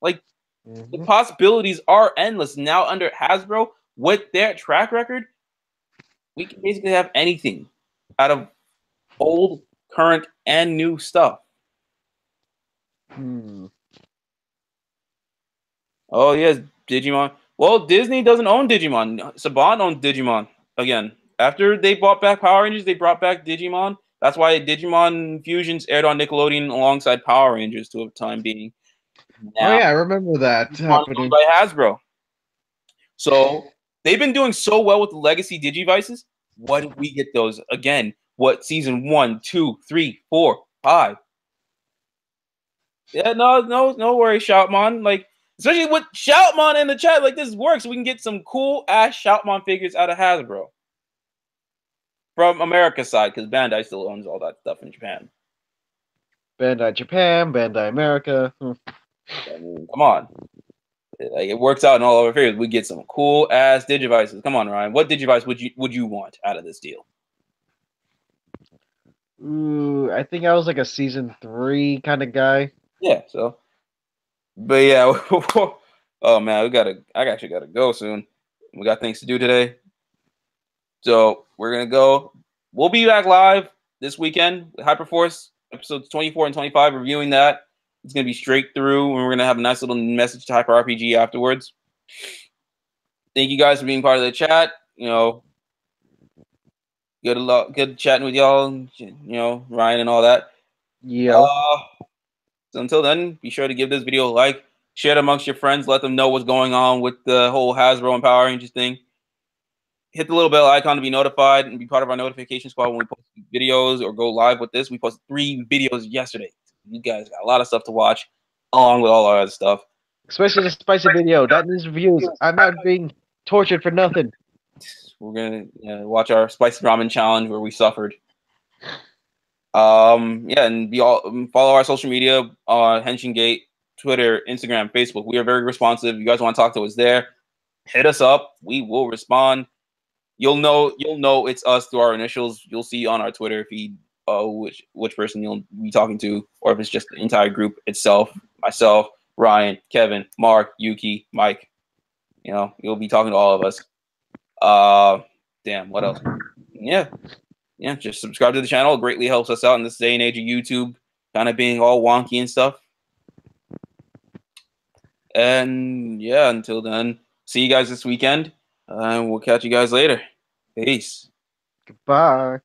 Like, the possibilities are endless. Now under Hasbro, with their track record, we can basically have anything out of old, current, and new stuff. Oh, yes, Digimon. Well, Disney doesn't own Digimon. Saban owns Digimon again. After they bought back Power Rangers, they brought back Digimon. That's why Digimon Fusions aired on Nickelodeon alongside Power Rangers to a time being. Now, I remember that happening. By Hasbro. So they've been doing so well with the legacy Digivices. What if we get those again? What season 1, 2, 3, 4, 5? Yeah, no worries, Shoutmon. Like, especially with Shoutmon in the chat, like this works. We can get some cool ass Shoutmon figures out of Hasbro. From America's side, because Bandai still owns all that stuff in Japan. Bandai Japan, Bandai America. I mean, come on. Like, it works out in all our favors. We get some cool ass Digivices. Come on, Ryan. What Digivice would you want out of this deal? Ooh, I think I was like a season 3 kind of guy. Yeah, so. But yeah, oh man, I actually gotta go soon. We got things to do today. So we're gonna go. We'll be back live this weekend with Hyperforce episodes 24 and 25, reviewing that. It's gonna be straight through, and we're gonna have a nice little message to Hyper RPG afterwards. Thank you guys for being part of the chat. Good chatting with y'all. Ryan and all that. Yeah. So until then, be sure to give this video a like, share it amongst your friends, let them know what's going on with the whole Hasbro and Power Rangers thing. Hit the little bell icon to be notified and be part of our notification squad when we post videos or go live with this. We posted 3 videos yesterday. You guys got a lot of stuff to watch, along with all our other stuff. Especially the spicy video. That needs views. I'm not being tortured for nothing. we're gonna watch our spicy ramen challenge where we suffered. Yeah, and follow our social media on Henshin Gate, Twitter, Instagram, Facebook. We are very responsive. You guys want to talk to us there? Hit us up. We will respond. You'll know it's us through our initials. You'll see on our Twitter feed which person you'll be talking to, or if it's just the entire group itself. Myself, Ryan, Kevin, Mark, Yuki, Mike. You'll be talking to all of us. Damn, what else? Yeah, just subscribe to the channel. It greatly helps us out in this day and age of YouTube kind of being all wonky and stuff. And yeah, until then, see you guys this weekend. We'll catch you guys later. Peace. Goodbye.